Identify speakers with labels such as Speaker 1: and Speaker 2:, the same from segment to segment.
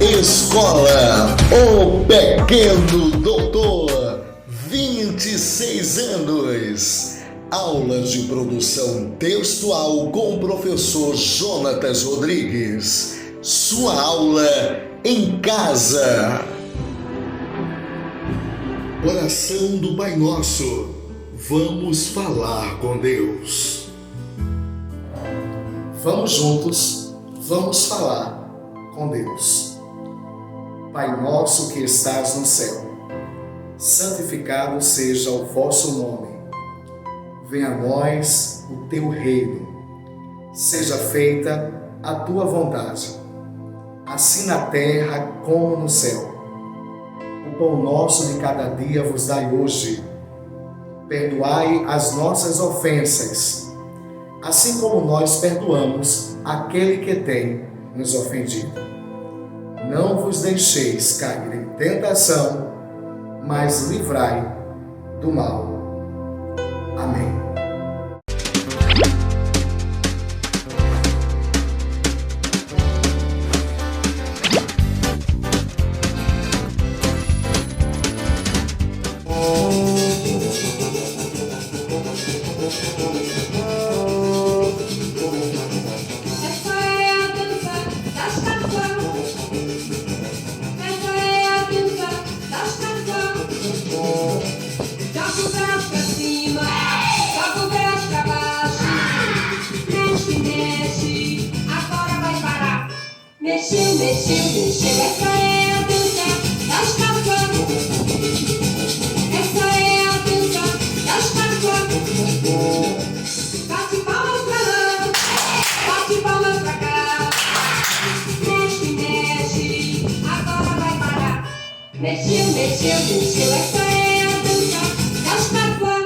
Speaker 1: Escola O Pequeno Doutor, 26 anos. Aulas de produção textual com o professor Jonatas Rodrigues. Sua aula em casa. Oração do Pai Nosso. Vamos falar com Deus.
Speaker 2: Vamos juntos, vamos falar com Deus. Pai nosso que estás no céu, santificado seja o vosso nome. Venha a nós o teu reino. Seja feita a tua vontade, assim na terra como no céu. O pão nosso de cada dia vos dai hoje. Perdoai as nossas ofensas, assim como nós perdoamos aquele que tem nos ofendido. Não vos deixeis cair em tentação, mas livrai do mal. Amém.
Speaker 3: Mexeu, essa é a dança da estação. Essa é a dança da estação. Bate palmas pra lá, bate palmas pra cá. Mexe, agora vai parar. Mexeu, essa é a dança da estação.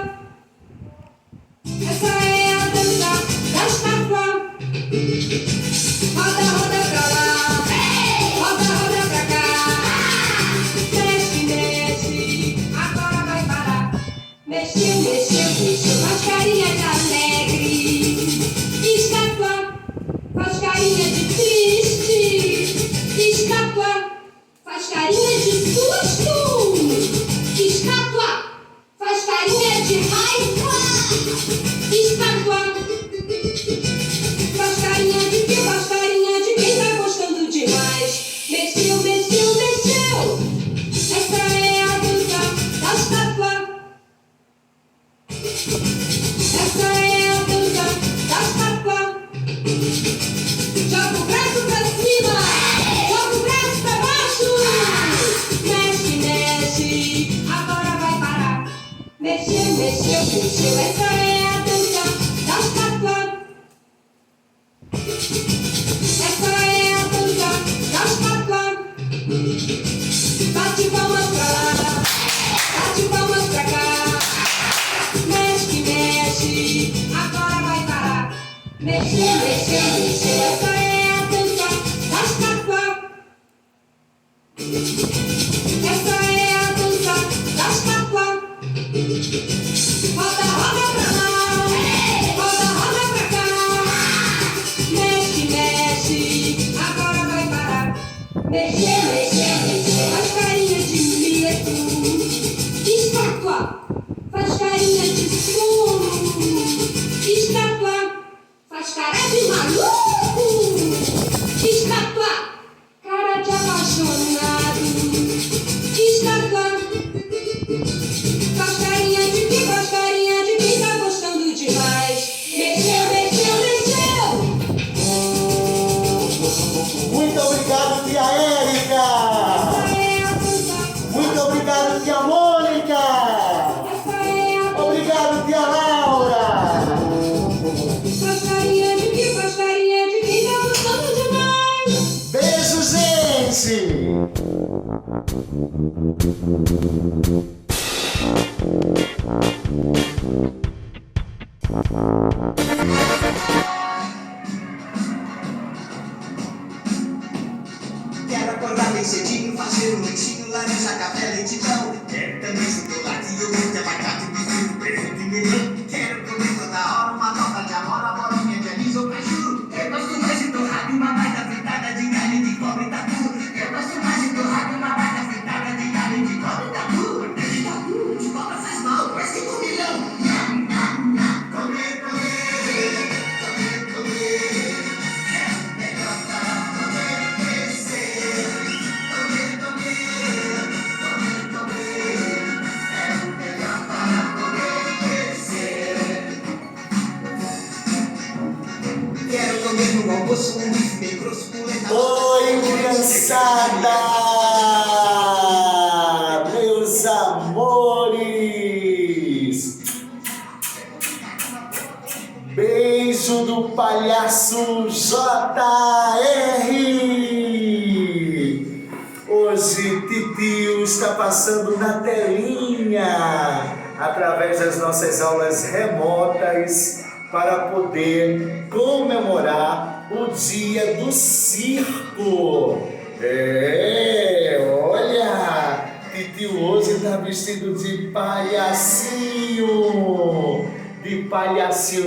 Speaker 3: Essa é a dança da estação. Roda, roda pra lá, roda pra cá. Mexe, agora vai parar. Mexeu, faz carinha de alegre. Escapou, faz carinha de triste. Escapou, faz carinha de susto. Escapou, faz carinha de raiva. Escapou. Faz carinha de quê? Faz carinha de quem tá gostando demais. Mexeu. Essa é a dança da estátua. Essa é a dança da estátua. Joga o braço pra cima, joga o braço pra baixo. Mexe, agora vai parar. Mexeu. Essa é a dança da estátua. Essa é a dança da estátua. Bate palmas pra lá, bate palmas pra cá. Mexe, agora vai parar. Mexeu. Essa é a dança da estátua. Essa é a dança da estátua. Roda pra lá, roda pra cá. Mexe, agora vai parar. Mexeu, faz carinha de medo. Estátua, faz carinha de sono. Estátua, faz cara de maluco. Estátua, cara de apaixonado. Estátua, faz carinha de quê? Faz carinha de quem tá gostando demais. Mexeu.
Speaker 4: Muito obrigado, tia Érica! Muito obrigado, tia Mônica! Obrigado, tia Laura!
Speaker 3: Faz carinha de quem tá gostando demais.
Speaker 4: Beijo, gente!
Speaker 5: Quero acordar bem cedinho, fazer um lanchinho, laranja, café, leite e pão. Quero também chocolate, iogurte, abacate, biscoito, presunto e melão. Quero comer toda hora uma torta de amora, bolinha de anis ou caju. Eu gosto mais de torrada e uma baita fritada de carne de cobre e tatu. Eu gosto quero comer no almoço um bife bem grosso, polenta.
Speaker 4: Oi, criançada! Meus amores! Beijo do palhaço JR! Hoje Titio está passando na telinha através das nossas aulas remotas para poder comemorar o dia do circo. Olha, Titio hoje está vestido de palhacinho.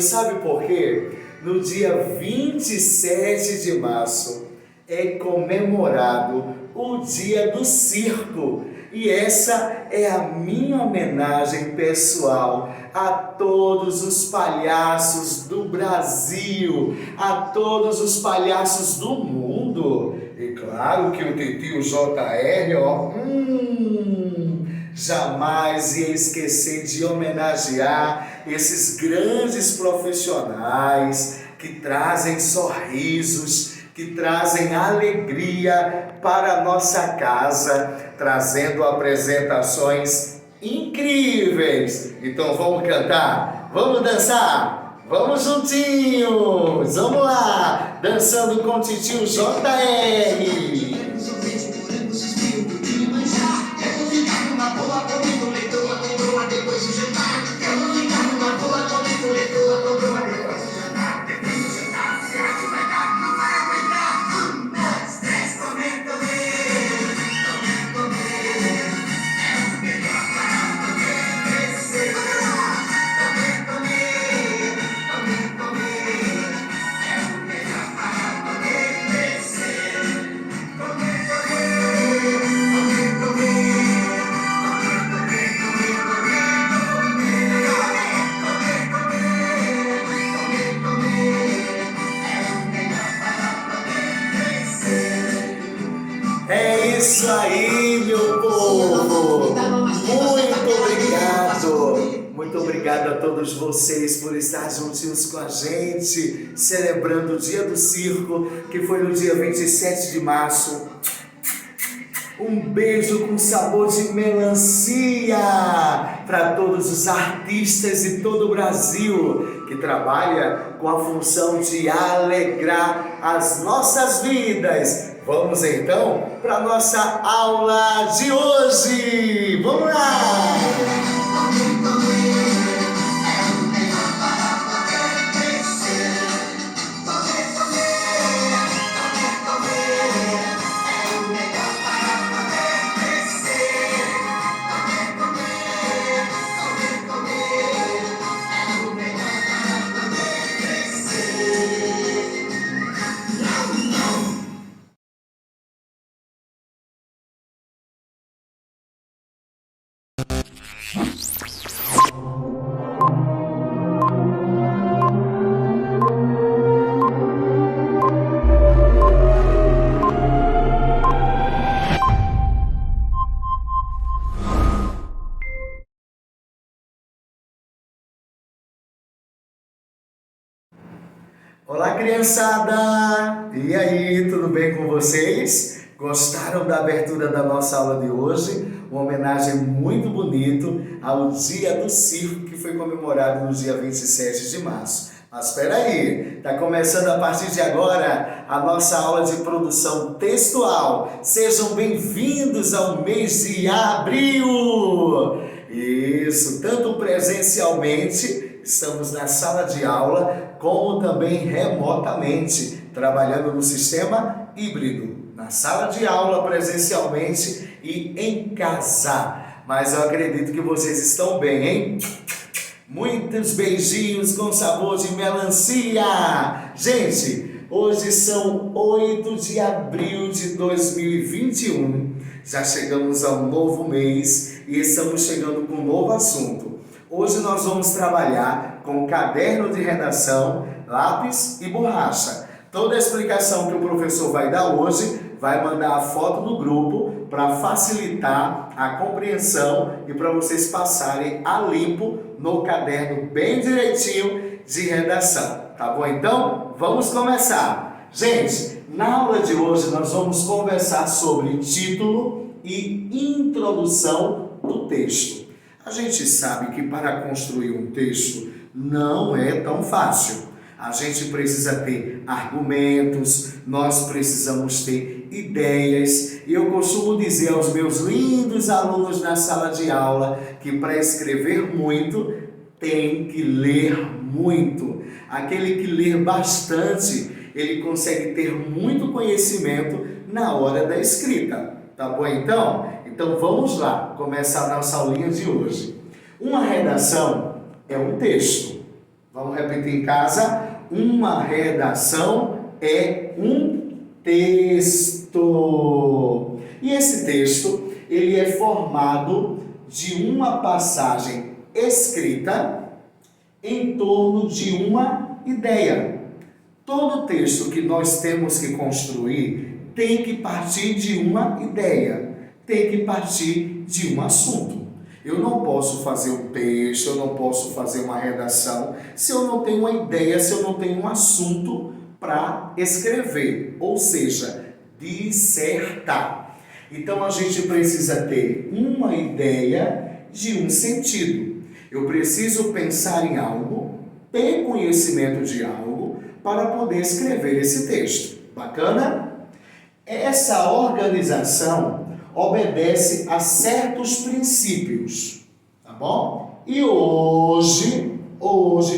Speaker 4: Sabe por quê? No dia 27 de março é comemorado o dia do circo. E essa é a minha homenagem pessoal a todos os palhaços do Brasil, a todos os palhaços do mundo. E claro que o Titio JR, jamais ia esquecer de homenagear esses grandes profissionais que trazem sorrisos, que trazem alegria para a nossa casa, trazendo apresentações incríveis. Então vamos cantar, vamos dançar, vamos juntinhos, vamos lá, dançando com o Titio JR. É isso aí, meu povo! Muito obrigado! Muito obrigado a todos vocês por estar juntinhos com a gente, celebrando o Dia do Circo, que foi no dia 27 de março. Um beijo com sabor de melancia para todos os artistas de todo o Brasil que trabalha com a função de alegrar as nossas vidas. Vamos então para a nossa aula de hoje. Vamos lá! Olá, criançada! E aí, tudo bem com vocês? Gostaram da abertura da nossa aula de hoje? Uma homenagem muito bonita ao Dia do Circo, que foi comemorado no dia 27 de março. Mas espera aí, está começando a partir de agora a nossa aula de produção textual. Sejam bem-vindos ao mês de abril! Isso, tanto presencialmente, estamos na sala de aula, como também remotamente, trabalhando no sistema híbrido, na sala de aula presencialmente e em casa. Mas eu acredito que vocês estão bem, hein? Muitos beijinhos com sabor de melancia! Gente, hoje são 8 de abril de 2021. Já chegamos ao novo mês e estamos chegando com um novo assunto. Hoje nós vamos trabalhar com caderno de redação, lápis e borracha. Toda a explicação que o professor vai dar hoje, vai mandar a foto do grupo para facilitar a compreensão e para vocês passarem a limpo no caderno bem direitinho de redação. Tá bom então? Vamos começar. Gente, na aula de hoje nós vamos conversar sobre título e introdução do texto. A gente sabe que para construir um texto não é tão fácil. A gente precisa ter argumentos, nós precisamos ter ideias. E eu costumo dizer aos meus lindos alunos na sala de aula que para escrever muito tem que ler muito. Aquele que lê bastante, ele consegue ter muito conhecimento na hora da escrita. Tá bom então? Então vamos lá, começar a nossa aulinha de hoje. Uma redação é um texto. Vamos repetir em casa? Uma redação é um texto. E esse texto, ele é formado de uma passagem escrita em torno de uma ideia. Todo texto que nós temos que construir tem que partir de uma ideia, tem que partir de um assunto. Eu não posso fazer um texto, eu não posso fazer uma redação se eu não tenho uma ideia, se eu não tenho um assunto para escrever, ou seja, dissertar. Então a gente precisa ter uma ideia de um sentido. Eu preciso pensar em algo, ter conhecimento de algo para poder escrever esse texto. Bacana? Essa organização obedece a certos princípios, tá bom? E hoje,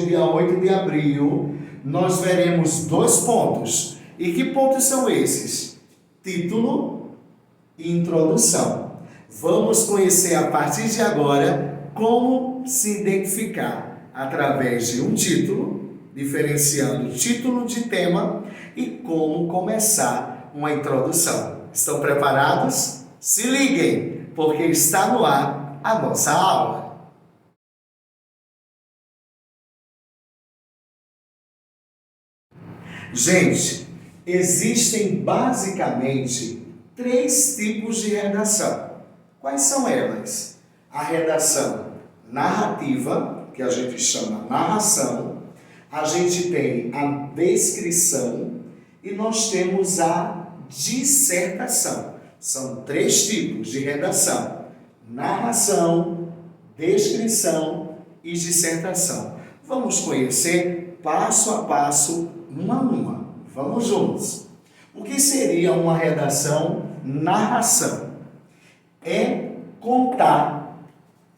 Speaker 4: dia 8 de abril, nós veremos 2 pontos. E que pontos são esses? Título e introdução. Vamos conhecer a partir de agora como se identificar através de um título, diferenciando título de tema e como começar uma introdução. Estão preparados? Se liguem, porque está no ar a nossa aula. Gente, existem basicamente 3 tipos de redação. Quais são elas? A redação narrativa, que a gente chama narração, a gente tem a descrição e nós temos a dissertação. São 3 tipos de redação: narração, descrição e dissertação. Vamos conhecer passo a passo, uma a uma. Vamos juntos. O que seria uma redação narração? É contar,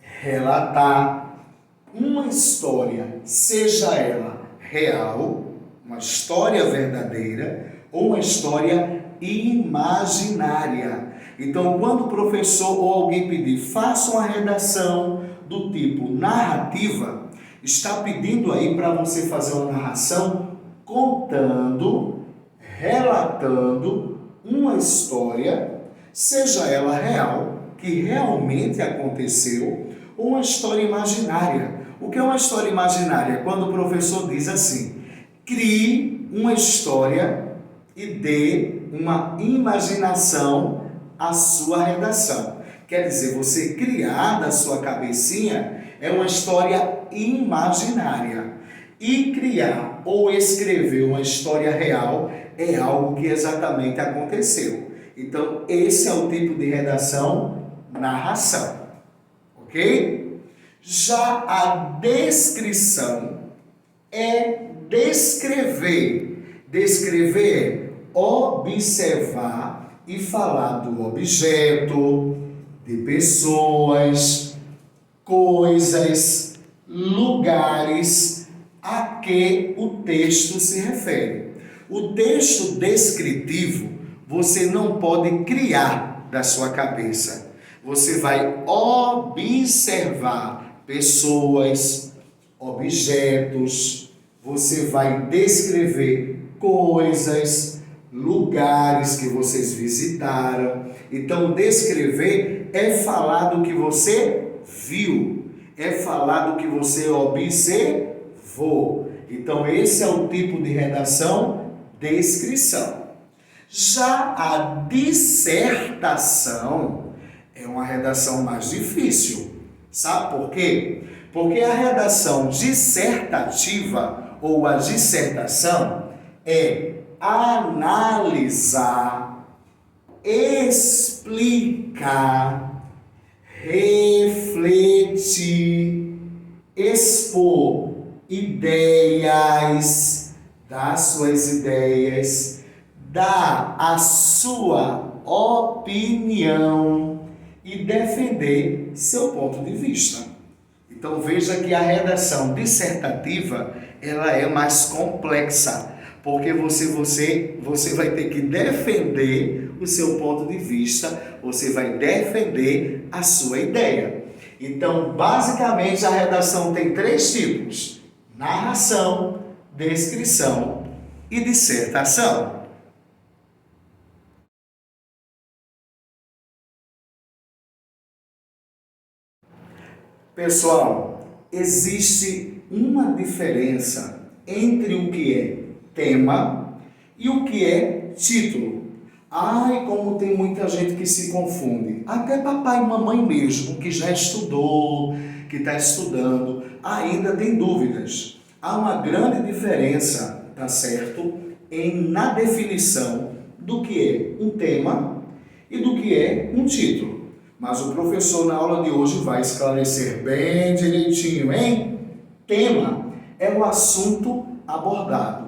Speaker 4: relatar uma história, seja ela real, uma história verdadeira ou uma história imaginária. Então, quando o professor ou alguém pedir, faça uma redação do tipo narrativa, está pedindo aí para você fazer uma narração contando, relatando uma história, seja ela real, que realmente aconteceu, ou uma história imaginária. O que é uma história imaginária? Quando o professor diz assim: crie uma história e dê uma imaginação à sua redação. Quer dizer, você criar da sua cabecinha é uma história imaginária. E criar ou escrever uma história real é algo que exatamente aconteceu. Então, esse é o tipo de redação narração. Ok? Já a descrição é descrever. Descrever é observar e falar do objeto, de pessoas, coisas, lugares a que o texto se refere. O texto descritivo você não pode criar da sua cabeça. Você vai observar pessoas, objetos, você vai descrever coisas, lugares que vocês visitaram. Então, descrever é falar do que você viu, é falar do que você observou. Então, esse é o tipo de redação, descrição. Já a dissertação é uma redação mais difícil. Sabe por quê? Porque a redação dissertativa ou a dissertação é analisar, explicar, refletir, expor ideias, dar suas ideias, dar a sua opinião e defender seu ponto de vista. Então veja que a redação dissertativa ela é mais complexa, porque você vai ter que defender o seu ponto de vista, você vai defender a sua ideia. Então, basicamente, a redação tem 3 tipos: narração, descrição e dissertação. Pessoal, existe uma diferença entre o que é tema e o que é título. Ai, como tem muita gente que se confunde. Até papai e mamãe mesmo, que já estudou, que está estudando, ainda tem dúvidas. Há uma grande diferença, tá certo, na definição do que é um tema e do que é um título. Mas o professor na aula de hoje vai esclarecer bem direitinho, hein? Tema é o assunto abordado.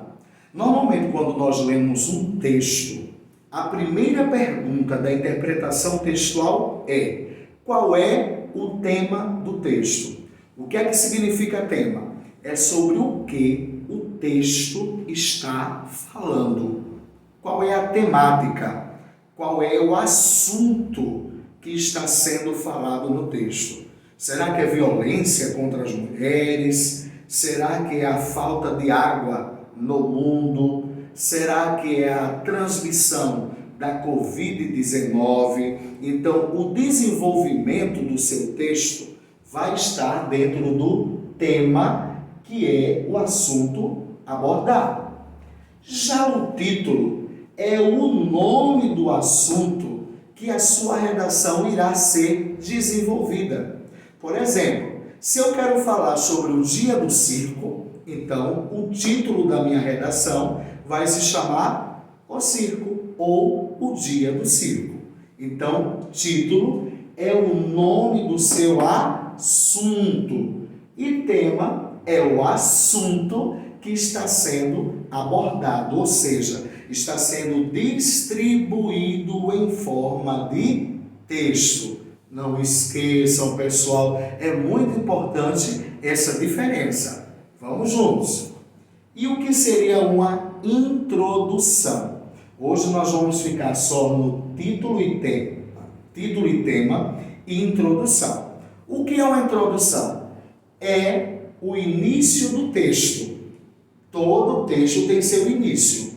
Speaker 4: Normalmente, quando nós lemos um texto, a primeira pergunta da interpretação textual é: qual é o tema do texto? O que é que significa tema? É sobre o que o texto está falando. Qual é a temática? Qual é o assunto que está sendo falado no texto? Será que é violência contra as mulheres? Será que é a falta de água no mundo? Será que é a transmissão da Covid-19? Então, o desenvolvimento do seu texto vai estar dentro do tema, que é o assunto abordado. Já o título é o nome do assunto que a sua redação irá ser desenvolvida. Por exemplo, se eu quero falar sobre o dia do circo, então o título da minha redação vai se chamar O Circo ou O Dia do Circo. Então, título é o nome do seu assunto e tema é o assunto que está sendo abordado, ou seja, está sendo distribuído em forma de texto. Não esqueçam, pessoal, é muito importante essa diferença. Vamos juntos. E o que seria uma introdução? Hoje nós vamos ficar só no título e tema e introdução. O que é uma introdução? É o início do texto. Todo texto tem seu início.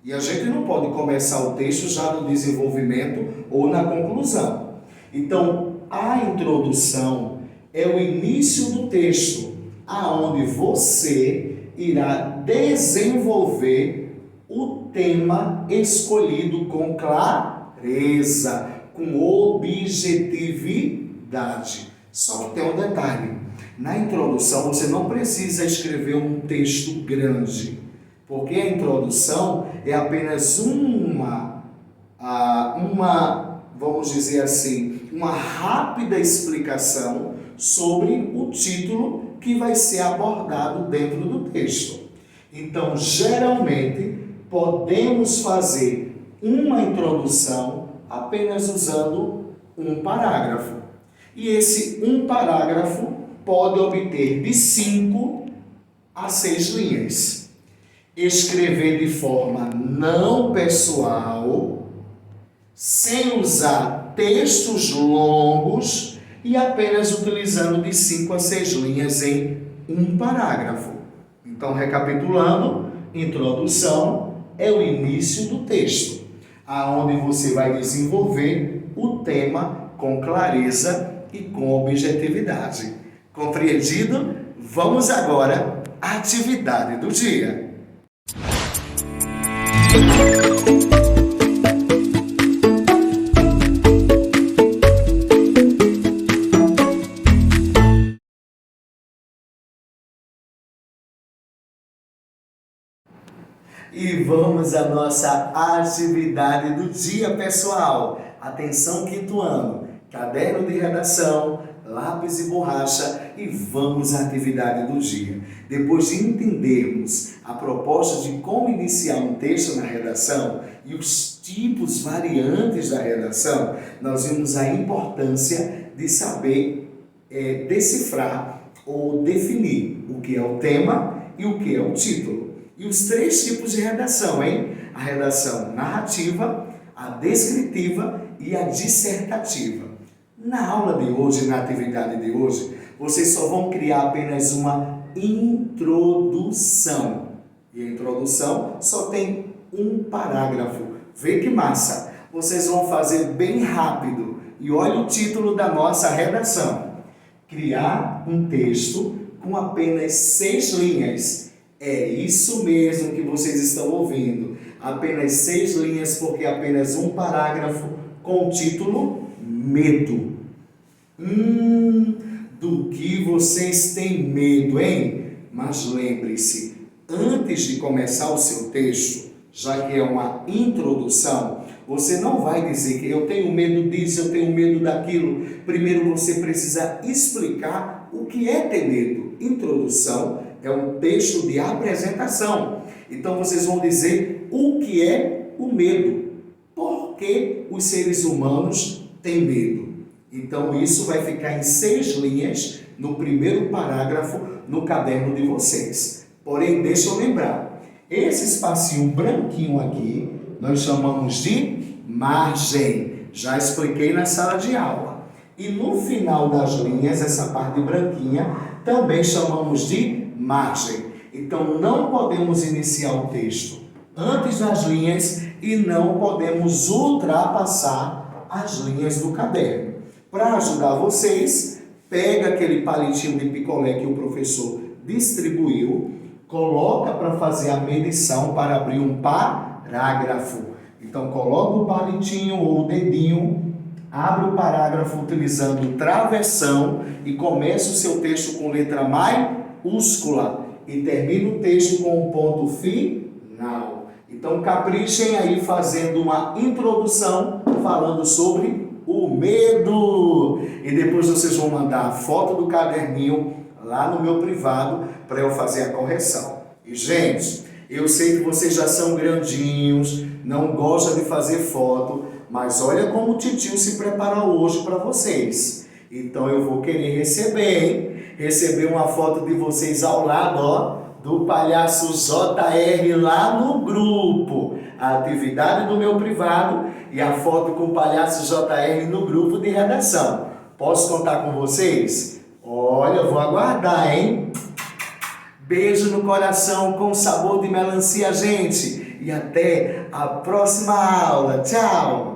Speaker 4: E a gente não pode começar o texto já no desenvolvimento ou na conclusão. Então, a introdução é o início do texto, aonde você irá desenvolver o tema escolhido com clareza, com objetividade. Só que tem um detalhe. Na introdução, você não precisa escrever um texto grande, porque a introdução é apenas vamos dizer assim, uma rápida explicação sobre o título que vai ser abordado dentro do texto. Então, geralmente, podemos fazer uma introdução apenas usando um parágrafo. E esse um parágrafo pode obter de 5 a 6 linhas. Escrever de forma não pessoal, sem usar textos longos e apenas utilizando de 5 a 6 linhas em um parágrafo. Então, recapitulando, introdução é o início do texto, aonde você vai desenvolver o tema com clareza e com objetividade. Compreendido? Vamos agora à atividade do dia. E vamos à nossa atividade do dia, pessoal. Atenção, quinto ano, caderno de redação, lápis e borracha e vamos à atividade do dia. Depois de entendermos a proposta de como iniciar um texto na redação e os tipos variantes da redação, nós vimos a importância de saber decifrar ou definir o que é o tema e o que é o título. E os 3 tipos de redação, hein? A redação narrativa, a descritiva e a dissertativa. Na aula de hoje, na atividade de hoje, vocês só vão criar apenas uma introdução. E a introdução só tem um parágrafo. Vê que massa! Vocês vão fazer bem rápido. E olha o título da nossa redação. Criar um texto com apenas 6 linhas. É isso mesmo que vocês estão ouvindo. Apenas 6 linhas, porque apenas um parágrafo com o título Medo. Do que vocês têm medo, hein? Mas lembre-se, antes de começar o seu texto, já que é uma introdução, você não vai dizer que eu tenho medo disso, eu tenho medo daquilo. Primeiro você precisa explicar o que é ter medo. Introdução é um texto de apresentação. Então vocês vão dizer o que é o medo. Por que os seres humanos têm medo? Então isso vai ficar em 6 linhas no primeiro parágrafo no caderno de vocês. Porém, deixa eu lembrar, esse espacinho branquinho aqui, nós chamamos de margem. Já expliquei na sala de aula. E no final das linhas, essa parte branquinha, também chamamos de margem. Então, não podemos iniciar o texto antes das linhas e não podemos ultrapassar as linhas do caderno. Para ajudar vocês, pega aquele palitinho de picolé que o professor distribuiu, coloca para fazer a medição para abrir um parágrafo. Então, coloca o palitinho ou o dedinho, abre o parágrafo utilizando o travessão e começa o seu texto com letra maiúscula e termina o texto com um ponto final. Então, caprichem aí fazendo uma introdução falando sobre o medo. E depois vocês vão mandar a foto do caderninho lá no meu privado para eu fazer a correção. E, gente, eu sei que vocês já são grandinhos, não gostam de fazer foto, mas olha como o titio se preparou hoje para vocês. Então eu vou querer receber, hein? Receber uma foto de vocês ao lado, ó, do palhaço JR lá no grupo. A atividade do meu privado e a foto com o palhaço JR no grupo de redação. Posso contar com vocês? Olha, eu vou aguardar, hein? Beijo no coração com sabor de melancia, gente. E até a próxima aula. Tchau!